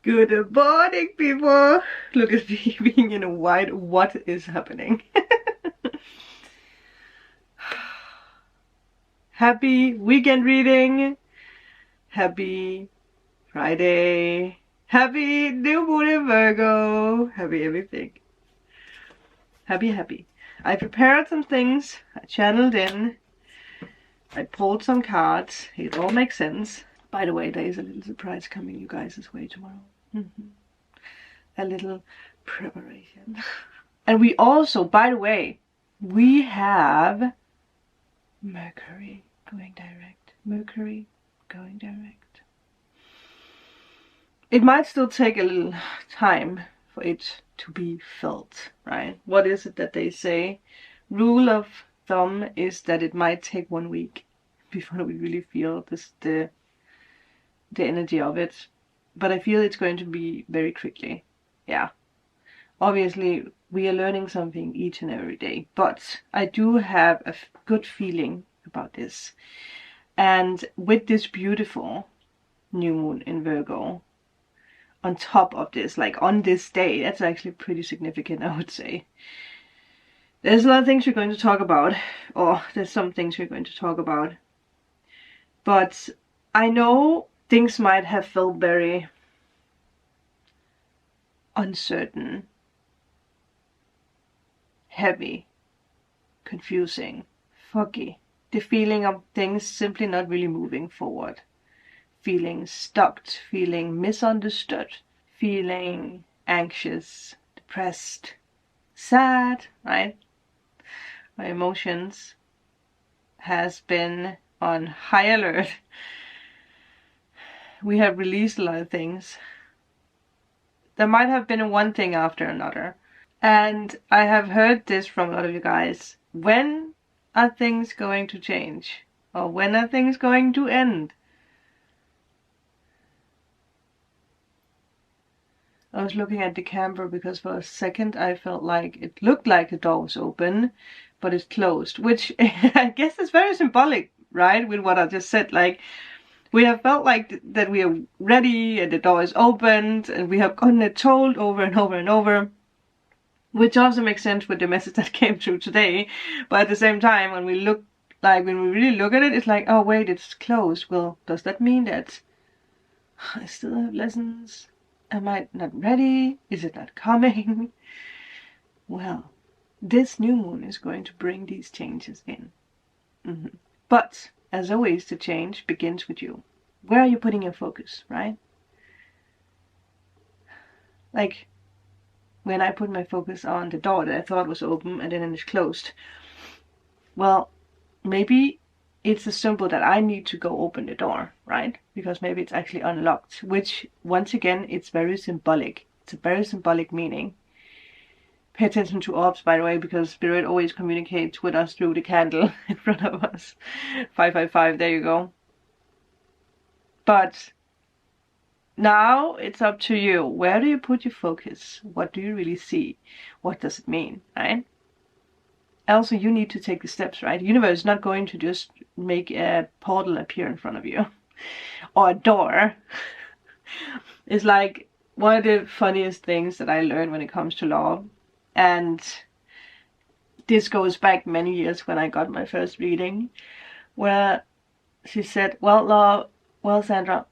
Good morning, people. Look at me being in a white. What is happening? Happy weekend reading. Happy Friday. Happy new moon in Virgo. Happy everything. Happy. I prepared some things. I channeled in. I pulled some cards. It all makes sense. By the way, there is a little surprise coming you guys' way tomorrow. A little preparation. And we also, by the way, we have Mercury going direct. Mercury going direct. It might still take a little time for it to be felt, right? What is it that they say? Rule of thumb is that it might take 1 week before we really feel the energy of it. But I feel it's going to be very quickly. Yeah. Obviously, we are learning something each and every day, but I do have a good feeling about this. And with this beautiful new moon in Virgo, on top of this, like on this day, that's actually pretty significant, I would say. There's a lot of things we're going to talk about, or there's some things we're going to talk about. But I know things might have felt very uncertain, heavy, confusing, foggy. The feeling of things simply not really moving forward. Feeling stuck, feeling misunderstood, feeling anxious, depressed, sad, right? My emotions has been on high alert. We have released a lot of things. There might have been one thing after another. And I have heard this from a lot of you guys. When are things going to change? Or when are things going to end? I was looking at the camera because for a second I felt like it looked like the door was open, but it's closed. Which I guess is very symbolic, right? With what I just said. Like, we have felt like that we are ready and the door is opened and we have gotten it told over and over and over. Which also makes sense with the message that came through today. But at the same time, when we really look at it, it's like, oh wait, it's closed. Well, does that mean that I still have lessons? Am I not ready? Is it not coming? Well, this new moon is going to bring these changes in. But, as always, the change begins with you. Where are you putting your focus, right? Like, when I put my focus on the door that I thought was open and then it's closed. Well, maybe it's a symbol that I need to go open the door, right? Because maybe it's actually unlocked, which, once again, it's very symbolic. It's a very symbolic meaning. Pay attention to orbs, by the way, because Spirit always communicates with us through the candle in front of us. 555, there you go. But now it's up to you. Where do you put your focus? What do you really see? What does it mean, right? Also, you need to take the steps, right? The universe is not going to just make a portal appear in front of you. Or a door. It's like one of the funniest things that I learned when it comes to love. And this goes back many years when I got my first reading. Where she said, well, Sandra,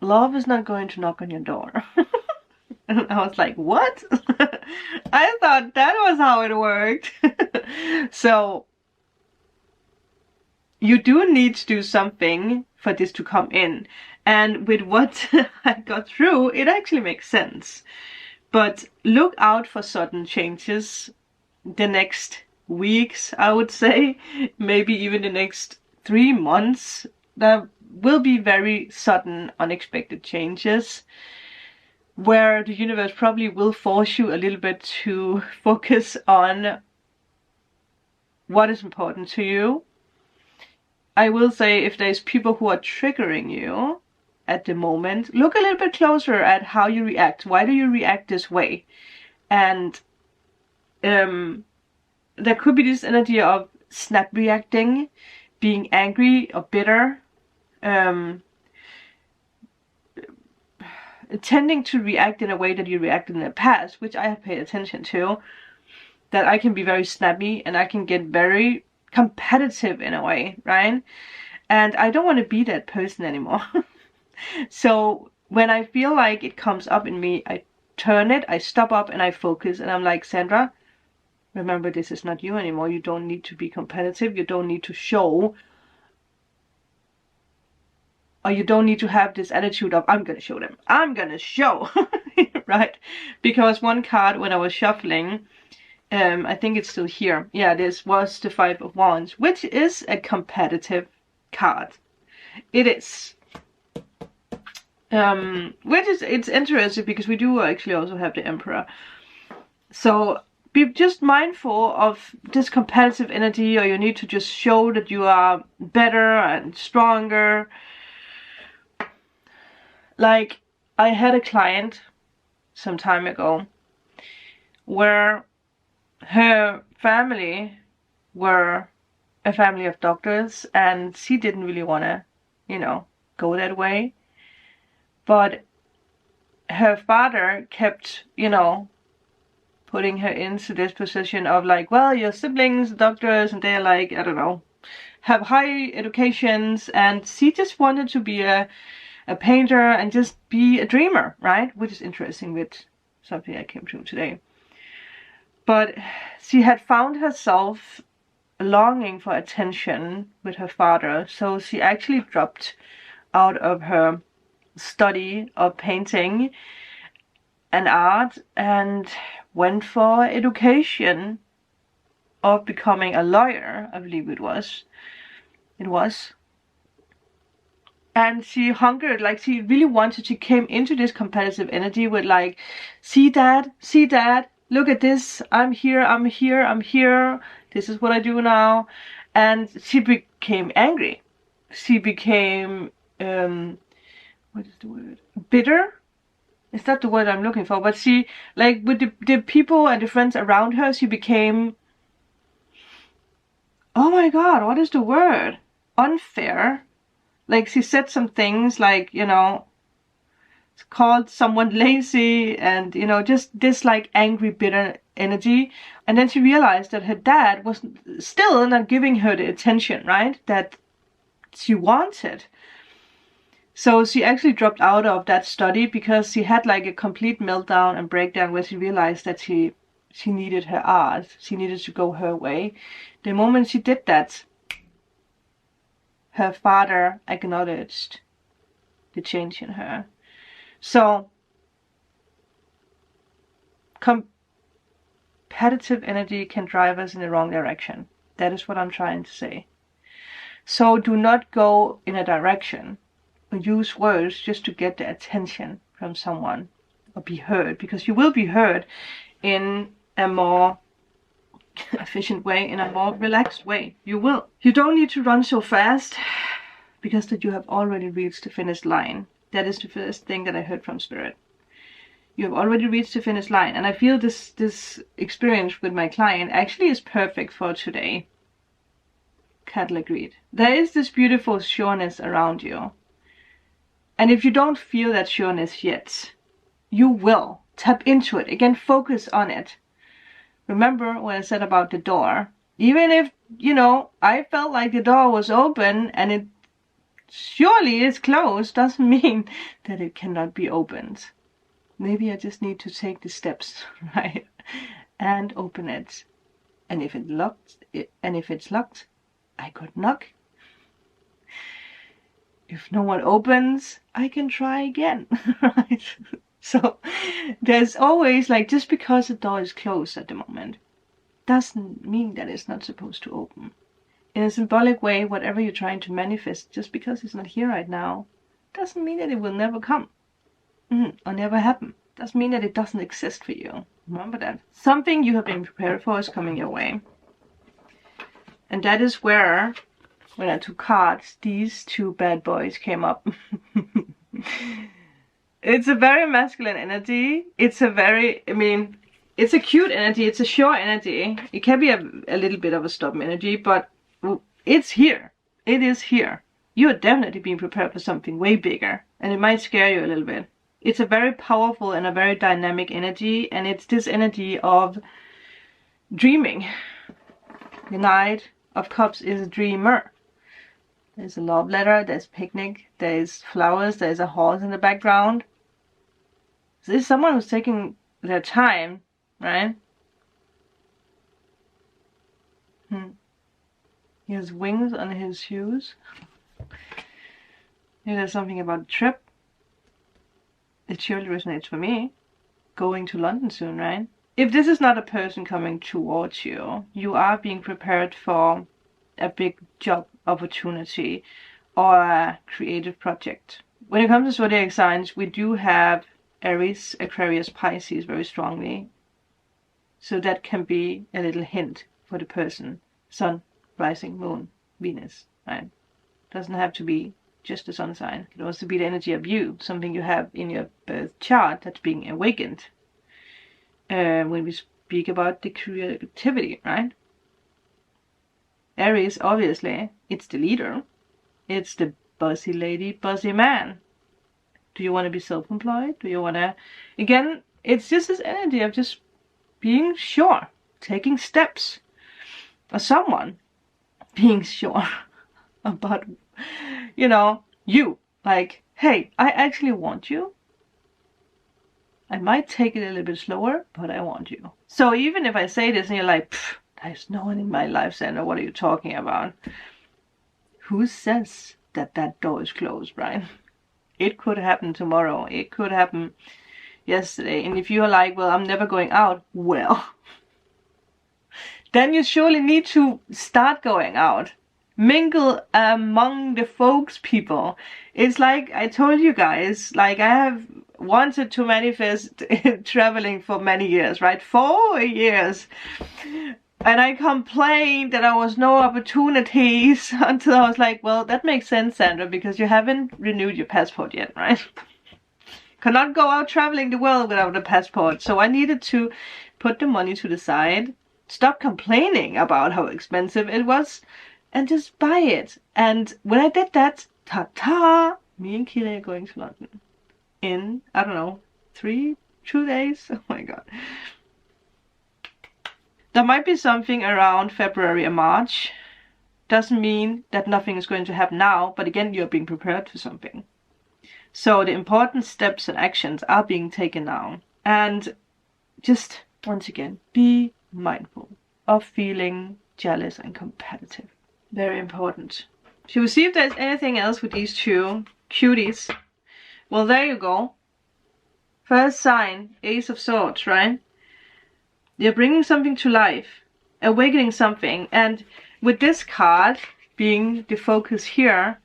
love is not going to knock on your door. And I was like, what? I thought that was how it worked. So, you do need to do something for this to come in. And with what I got through, it actually makes sense. But look out for sudden changes the next weeks, I would say. Maybe even the next 3 months. There will be very sudden, unexpected changes. Where the universe probably will force you a little bit to focus on what is important to you. I will say, if there's people who are triggering you at the moment, look a little bit closer at how you react. Why do you react this way? And there could be this energy of snap reacting, being angry or bitter. tending to react in a way that you reacted in the past, which I have paid attention to, that I can be very snappy and I can get very competitive in a way, right? And I don't want to be that person anymore. So when I feel like it comes up in me, I turn it, I stop up and I focus, and I'm like, Sandra, remember, this is not you anymore. You don't need to be competitive. You don't need to show, or you don't need to have this attitude of, I'm going to show them. I'm going to show, right? Because one card when I was shuffling, I think it's still here. Yeah, this was the Five of Wands, which is a competitive card. It is. Which is, it's interesting because we do actually also have the Emperor. So be just mindful of this competitive energy, or you need to just show that you are better and stronger. Like, I had a client some time ago where her family were a family of doctors, and she didn't really want to, you know, go that way. But her father kept, you know, putting her into this position of like, well, your siblings, doctors, and they're like, I don't know, have high educations, and she just wanted to be a painter and just be a dreamer, right? Which is interesting with something I came to today. But she had found herself longing for attention with her father, so she actually dropped out of her study of painting and art and went for education of becoming a lawyer, I believe it was. And she hungered, like she really wanted, she came into this competitive energy with like, see dad, look at this, I'm here, this is what I do now. And she became angry. She became, what is the word? Bitter? Is that the word I'm looking for? But she, like, with the people and the friends around her, she became, oh my god, what is the word? Unfair. Like, she said some things like, you know, called someone lazy, and, you know, just this like angry, bitter energy. And then she realized that her dad was still not giving her the attention, right, that she wanted. So she actually dropped out of that study because she had like a complete meltdown and breakdown where she realized that she needed her art. She needed to go her way. The moment she did that, her father acknowledged the change in her. So competitive energy can drive us in the wrong direction. That is what I'm trying to say. So do not go in a direction or use words just to get the attention from someone or be heard, because you will be heard in a more efficient way, in a more relaxed way. You will. You don't need to run so fast because that you have already reached the finish line. That is the first thing that I heard from Spirit. You have already reached the finish line. And I feel this experience with my client actually is perfect for today. Cattle agreed. There is this beautiful sureness around you. And if you don't feel that sureness yet, you will. Tap into it. Again, focus on it. Remember what I said about the door. Even if, you know, I felt like the door was open and it surely is closed, doesn't mean that it cannot be opened. Maybe I just need to take the steps, right? And open it. And if it's locked, I could knock. If no one opens, I can try again, right? So there's always, like, just because the door is closed at the moment doesn't mean that it's not supposed to open. In a symbolic way, whatever you're trying to manifest, just because it's not here right now, doesn't mean that it will never come. Or never happen. Doesn't mean that it doesn't exist for you. Remember that. Something you have been prepared for is coming your way. And that is where, when I took cards, these two bad boys came up. It's a very masculine energy. It's a very, I mean, it's a cute energy. It's a sure energy. It can be a little bit of a stubborn energy, but it's here. It is here. You're definitely being prepared for something way bigger. And it might scare you a little bit. It's a very powerful and a very dynamic energy, and it's this energy of dreaming. The Knight of Cups is a dreamer. There's a love letter, there's picnic, there's flowers, there's a horse in the background. So this is someone who's taking their time, right? He has wings on his shoes. Here there's something about a trip. It surely resonates for me. Going to London soon, right? If this is not a person coming towards you, you are being prepared for a big job opportunity or a creative project. When it comes to zodiac signs, we do have Aries, Aquarius, Pisces very strongly. So that can be a little hint for the person. Sun, rising, moon, Venus, right? Doesn't have to be just the sun sign. It can also be the energy of you, something you have in your birth chart that's being awakened. When we speak about the creativity, right? Aries, obviously, it's the leader. It's the bossy lady, bossy man. Do you want to be self-employed? Do you want to... Again, it's just this energy of just being sure, taking steps. Or someone being sure about, you know, you. Like, hey, I actually want you. I might take it a little bit slower, but I want you. So even if I say this and you're like, there's no one in my life, Sandra, what are you talking about? Who says that that door is closed, right? It could happen tomorrow. It could happen yesterday. And if you're like, well, I'm never going out, well, then you surely need to start going out. Mingle among the folks, people. It's like I told you guys, like I have wanted to manifest traveling for many years, right? 4 years. And I complained that there was no opportunities until I was like, well, that makes sense, Sandra, because you haven't renewed your passport yet, right? Cannot go out traveling the world without a passport. So I needed to put the money to the side, stop complaining about how expensive it was, and just buy it. And when I did that, ta-ta, me and Kira are going to London in, I don't know, 2 days. Oh my god. There might be something around February or March. Doesn't mean that nothing is going to happen now, but again, you're being prepared for something. So the important steps and actions are being taken now. And just, once again, be mindful of feeling jealous and competitive. Very important. Shall we see if there's anything else with these two cuties? Well, there you go. First sign, Ace of Swords, right? They're bringing something to life, awakening something. And with this card being the focus here,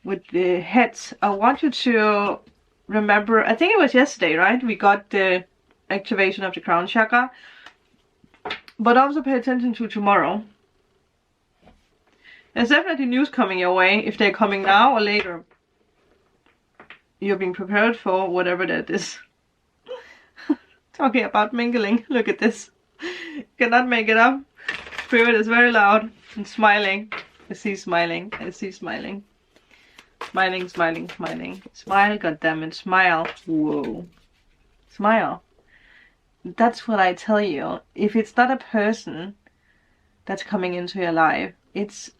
with the heads, I want you to remember, I think it was yesterday, right? We got the activation of the crown chakra. But also pay attention to tomorrow. There's definitely news coming your way, if they're coming now or later. You're being prepared for whatever that is. Talking about mingling, look at this. Cannot make it up. Spirit is very loud and smiling. I see smiling, I see smiling. Smiling, smiling, smiling. Smile, goddammit, smile. Whoa. Smile. That's what I tell you. If it's not a person that's coming into your life, it's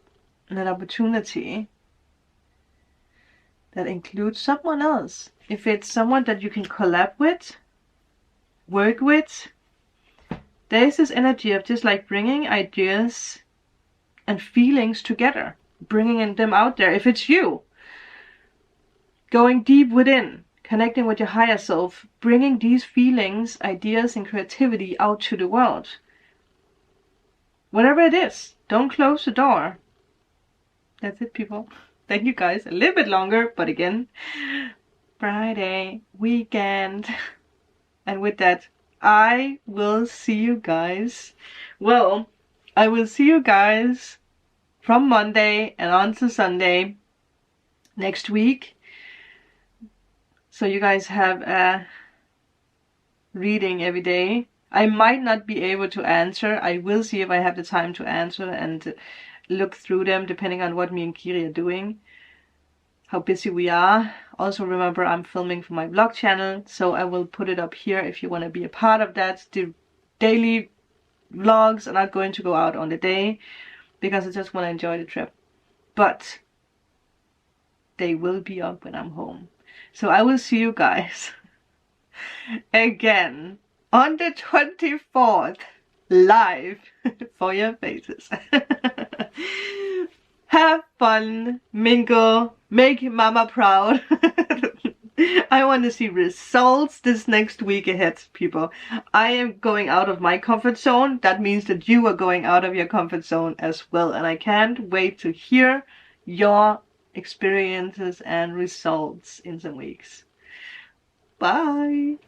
an opportunity that includes someone else. If it's someone that you can collab with, work with, there's this energy of just like bringing ideas and feelings together, bringing them out there. If it's you, going deep within, connecting with your higher self, bringing these feelings, ideas, and creativity out to the world. Whatever it is, don't close the door. That's it, people. Thank you guys. A little bit longer, but again, Friday, weekend. And with that, I will see you guys. Well, I will see you guys from Monday and on to Sunday next week. So you guys have a reading every day. I might not be able to answer. I will see if I have the time to answer and look through them depending on what me and Kiri are doing. how busy we are. Also remember, I'm filming for my vlog channel, so I will put it up here if you want to be a part of that. The daily vlogs are not going to go out on the day because I just want to enjoy the trip, but they will be up when I'm home. So I will see you guys again on the 24th live for your faces. Have fun, mingle, make mama proud. I want to see results this next week ahead, people. I am going out of my comfort zone. That means that you are going out of your comfort zone as well. And I can't wait to hear your experiences and results in some weeks. Bye.